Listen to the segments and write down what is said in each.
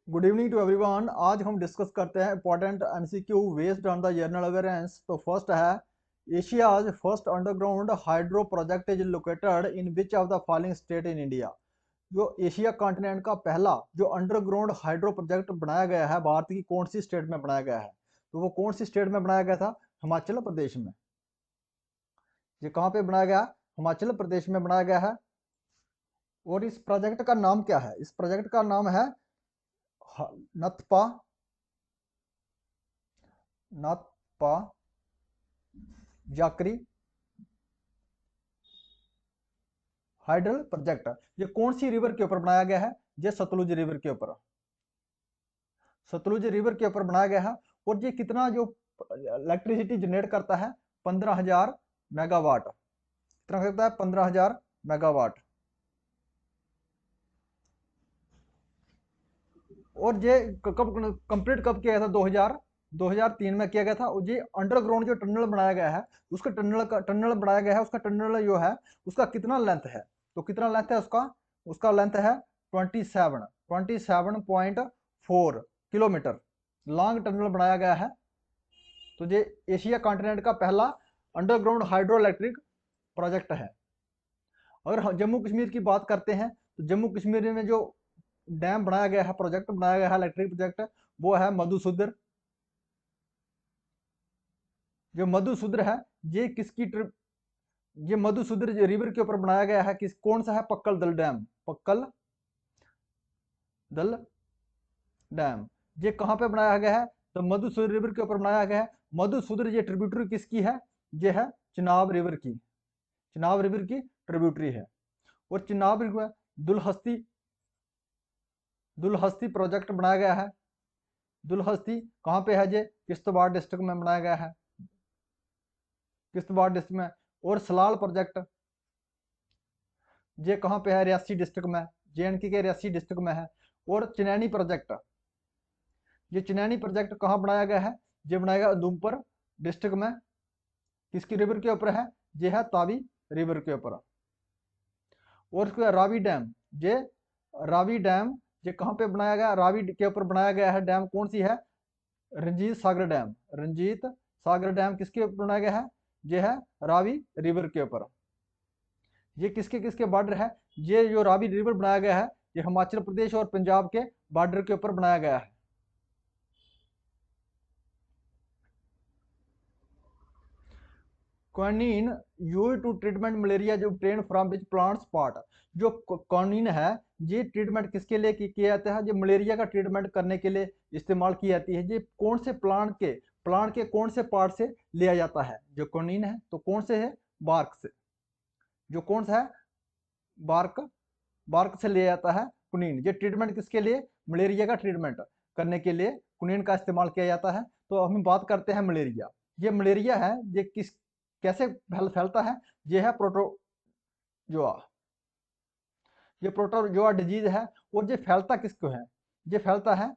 Good evening to everyone. आज हम discuss करते हैं important MCQ based on the general awareness. तो फर्स्ट है, Asia's first underground hydro project is located in which of the following state in India. जो Asia continent का पहला जो अंडरग्राउंड हाइड्रो प्रोजेक्ट बनाया गया है भारत की कौन सी स्टेट में बनाया गया है? तो वो कौन सी स्टेट में बनाया गया था? हिमाचल प्रदेश में। ये कहाँ पे बनाया गया? हिमाचल प्रदेश में बनाया गया है। और इस प्रोजेक्ट का नाम क्या है? इस प्रोजेक्ट का नाम है नथपा नथपा जाकरी हाइडल प्रोजेक्ट। ये कौन सी रिवर के ऊपर बनाया गया है? ये सतलुज रिवर के ऊपर, सतलुज रिवर के ऊपर बनाया गया है। और ये कितना जो इलेक्ट्रिसिटी जनरेट करता है? 15,000 मेगावाट। कितना करता है? 15,000 मेगावाट। और ये कब कंप्लीट कब किया गया था? 2003 में किया गया था। और ये अंडरग्राउंड जो टनल बनाया गया है, उसका टनल बनाया गया है, उसका टनल जो है उसका कितना लेंथ है? तो कितना लेंथ है उसका? उसका लेंथ है 27.4 किलोमीटर लॉन्ग टनल बनाया गया है। तो ये एशिया कॉन्टिनेंट का पहला अंडरग्राउंड हाइड्रो इलेक्ट्रिक प्रोजेक्ट है। अगर हम जम्मू कश्मीर की बात करते हैं तो जम्मू कश्मीर में जो डैम बनाया गया है, प्रोजेक्ट बनाया गया है इलेक्ट्रिक प्रोजेक्ट, वो है मधुसूदर। जो मधुसूदर है, ये किसकी ट्रिप ये मधुसूदर रिवर के ऊपर बनाया गया है। किस कौन सा है? पक्कल दल डैम। पक्कल दल डैम। ये कहाँ पे बनाया गया है? तो मधुसूदर रिवर के ऊपर बनाया गया है। मधुसूदर ये ट्रिब्यूटरी किसकी है? ये है चिनाब रिवर की। चिनाब रिवर की ट्रिब्यूटरी है। और चिनाब रिवर दुलहस्ती दुलहस्ती प्रोजेक्ट बनाया गया है। दुलहस्ती कहाँ पे है? ये किश्तवाड़ डिस्ट्रिक्ट में बनाया गया है, किश्तवाड़ डिस्ट्रिक्ट में। और सलाल प्रोजेक्ट ये कहाँ पे है? रियासी डिस्ट्रिक्ट में, JNK के रियासी डिस्ट्रिक्ट में है। और चनैनी प्रोजेक्ट, ये चनैनी प्रोजेक्ट कहाँ बनाया गया है? ये बनाया गया उधमपुर डिस्ट्रिक्ट में। किसकी रिवर के ऊपर है? ये है तावी रिवर के ऊपर। और उसके बाद रावी डैम। ये रावी डैम ये कहाँ पे बनाया गया? रावी के ऊपर बनाया गया है। डैम कौन सी है? रंजीत सागर डैम। रंजीत सागर डैम किसके ऊपर बनाया गया है? ये है रावी रिवर के ऊपर। ये किसके किसके बॉर्डर है? ये जो रावी रिवर बनाया गया है, ये हिमाचल प्रदेश और पंजाब के बॉर्डर के ऊपर बनाया गया है। Quinine use to treatment malaria जो train from which plant spot. जो क्वानिन है, ये ट्रीटमेंट किसके लिए किया जाता है? ये मलेरिया का ट्रीटमेंट करने के लिए इस्तेमाल की जाती है। ये कौन से प्लांट के कौन से पार्ट से लिया जाता है? जो क्वानिन है तो कौन से है? बार्क से। जो कौन सा है? बार्क। बार्क से लिया जाता है कुनीन। ये ट्रीटमेंट किसके लिए? मलेरिया का ट्रीटमेंट करने के लिए कुनीन का इस्तेमाल किया जाता है। तो हम बात करते हैं मलेरिया। ये मलेरिया है, ये किस कैसे फैलता है? ये है प्रोटोजोआ। ये प्रोटोजोआ डिजीज है। और ये फैलता किसको है? ये फैलता है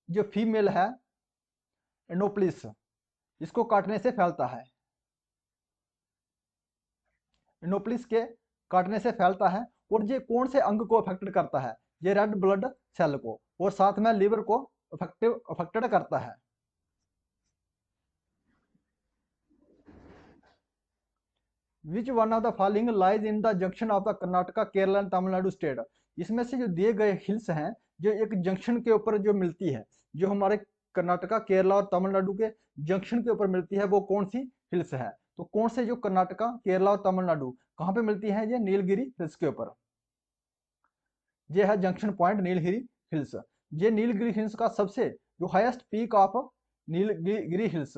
जो फीमेल है एनोप्लिस, इसको काटने से फैलता है। एनोप्लिस के काटने से फैलता है। और ये कौन से अंग को अफेक्टेड करता है? ये रेड ब्लड सेल को, और साथ में लिवर को अफेक्टेड करता है। Which one of the following lies in the junction of the Karnataka Kerala and Tamil Nadu state. इसमें से जो दिए गए हिल्स हैं, जो एक जंक्शन के ऊपर जो मिलती है, जो हमारे कर्नाटका केरला और तमिलनाडु के जंक्शन के ऊपर मिलती है, वो कौन सी हिल्स है? तो कौन से जो कर्नाटका केरला और तमिलनाडु कहाँ पे मिलती है? ये नीलगिरी हिल्स के ऊपर। ये है जंक्शन पॉइंट नीलगिरी हिल्स। ये नीलगिरी हिल्स का सबसे जो highest peak of Nilgiri hills,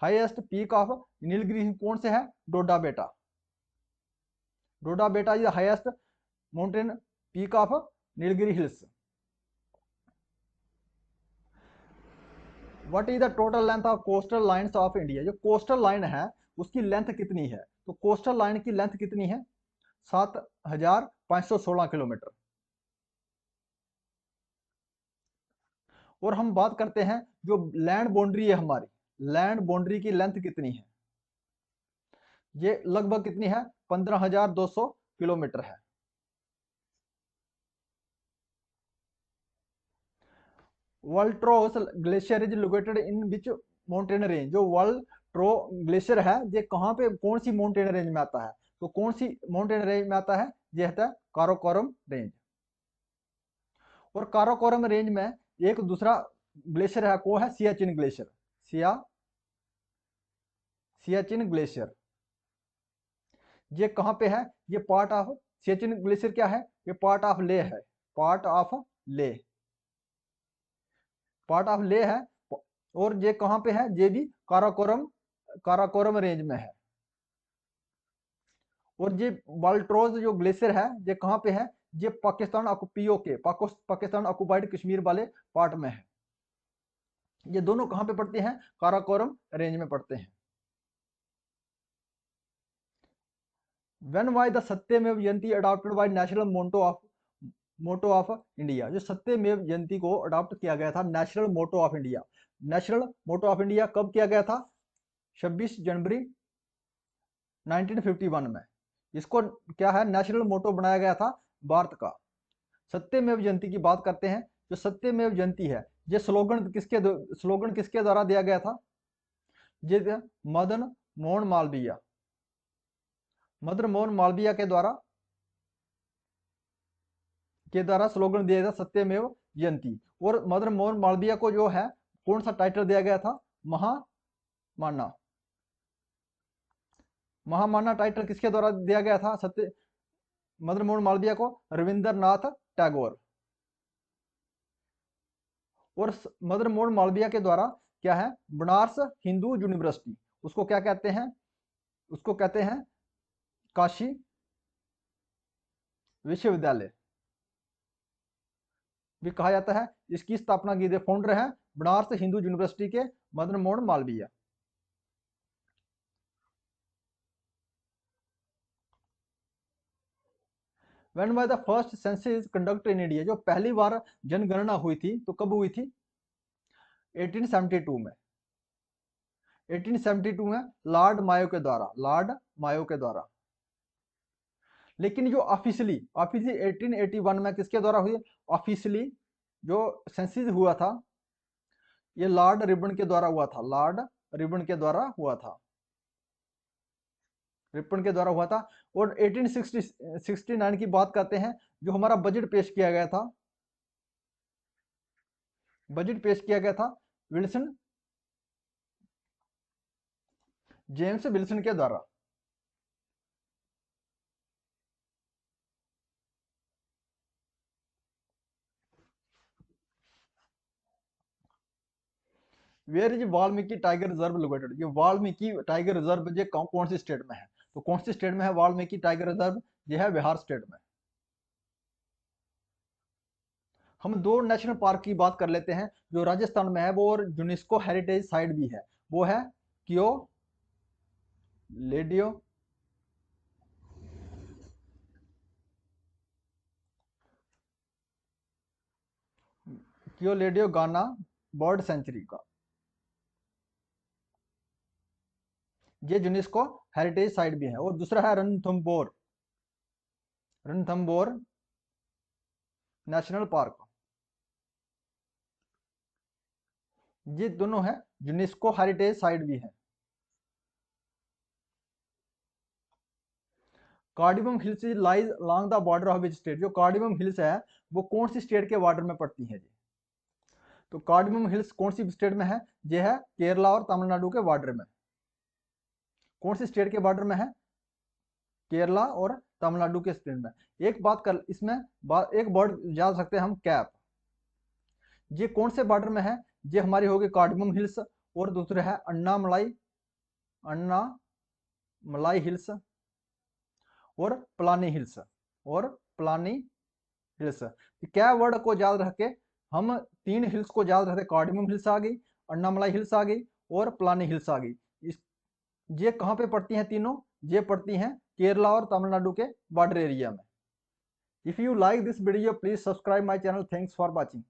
highest peak of Nilgiri कौन से है? डोडा बेटा। डोडा बेटा is the highest mountain peak of Nilgiri hills. What is the total length of coastal lines of India. जो कोस्टल लाइन है उसकी लेंथ कितनी है? तो कोस्टल लाइन की लेंथ कितनी है? 7,516 किलोमीटर। और हम बात करते हैं जो लैंड बाउंड्री है हमारी, लैंड बाउंड्री की लेंथ कितनी है? ये लगभग कितनी है? 15,200 किलोमीटर है। Baltoro glacier is located in which mountain range. जो वॉल्ट्रो ग्लेशियर है ये कहाँ पे कौन सी माउंटेन रेंज में आता है? तो कौन सी माउंटेन रेंज में आता है? ये आता है काराकोरम रेंज। और काराकोरम रेंज में एक दूसरा ग्लेशियर है, वो है सियाचिन ग्लेशियर। सियाचिन ग्लेशियर ये कहाँ पे है? ये पार्ट ऑफ सियाचिन ग्लेशियर क्या है? ये पार्ट ऑफ ले है, पार्ट ऑफ ले, पार्ट ऑफ ले है। और ये कहाँ पे है? ये भी काराकोरम रेंज में है। और ये बाल्ट्रोज जो ग्लेशियर है ये कहाँ पे है? ये पाकिस्तान पीओके पाकिस्तान ऑक्युपाइड कश्मीर वाले पार्ट में है। ये दोनों कहाँ पे पड़ते हैं? काराकोरम रेंज में पड़ते हैं। When was the Satyamev Jayanti adopted by national motto of India? जो सत्यमेव जयंती को अडॉप्ट किया गया था national motto of India. National motto of India कब किया गया था? 26 जनवरी 1951 में। इसको क्या है? नेशनल मोटो बनाया गया था भारत का। सत्यमेव जयंती की बात करते हैं। जो सत्यमेव जयंती है ये स्लोगन किसके द्वारा दिया गया था? ये मदन मोहन मालवीय के द्वारा स्लोगन दिया था सत्यमेव जयंती। और मदन मोहन मालवीय को जो है कौन सा टाइटल दिया गया था? महामाना। महामाना टाइटल किसके द्वारा दिया गया था मदन मोहन मालवीय को? रविंद्रनाथ टैगोर। और मदन मोहन मालवीय के द्वारा क्या है? बनारस हिंदू यूनिवर्सिटी, उसको क्या कहते हैं? उसको कहते हैं काशी विश्वविद्यालय भी कहा जाता है। इसकी स्थापना की थी, फाउंडर है बनारस हिंदू यूनिवर्सिटी के Madan Mohan Malviya. When was the first census conducted in India? जो पहली बार जनगणना हुई थी तो कब हुई थी? 1872 में। 1872 में लॉर्ड मायो के द्वारा। लेकिन जो ऑफिशियली 1881 में किसके द्वारा हुई? ऑफिशियली जो सेंसस हुआ था ये लॉर्ड रिबन के द्वारा हुआ था। और 1869 की बात करते हैं, जो हमारा बजट पेश किया गया था विल्सन जेम्स विल्सन के द्वारा। Where is Valmiki tiger reserve located? ये वाल्मीकि टाइगर रिजर्व ये कौन सी स्टेट में है? तो कौन सी स्टेट में है वाल्मीकि टाइगर रिजर्व? ये है बिहार स्टेट में। हम दो नेशनल पार्क की बात कर लेते हैं जो राजस्थान में है वो और यूनेस्को हेरिटेज साइट भी है। वो है क्यो लेडियो गाना बर्ड सेंचुरी का। ये यूनेस्को हेरिटेज साइट भी है। और दूसरा है रणथंबोर नेशनल पार्क। ये दोनों है यूनेस्को हेरिटेज साइट भी है। Cardamom hills lies along the border of which state? जो कार्डिमम हिल्स है वो कौन सी स्टेट के बॉर्डर में पड़ती है जी? तो कार्डिमम हिल्स कौन सी स्टेट में है? ये है केरला और तमिलनाडु के बॉर्डर में। कौन सी स्टेट के बॉर्डर में है? केरला और तमिलनाडु के स्टेट में। एक बात कर इसमें एक वर्ड याद सकते हैं हम, कैप। ये कौन से बॉर्डर में है? ये हमारी होगी कार्डिमम हिल्स। और दूसरे है अन्नामलाई हिल्स और प्लानी हिल्स क्या वर्ड को याद रख के हम तीन हिल्स को याद रखते? कार्डिमम हिल्स आ गई, अन्नामलाई हिल्स आ गई और प्लानी हिल्स आ गई। ये कहाँ पे पड़ती हैं तीनों? ये पड़ती हैं केरला और तमिलनाडु के बॉर्डर एरिया में। If you like this video please subscribe my channel. Thanks for watching.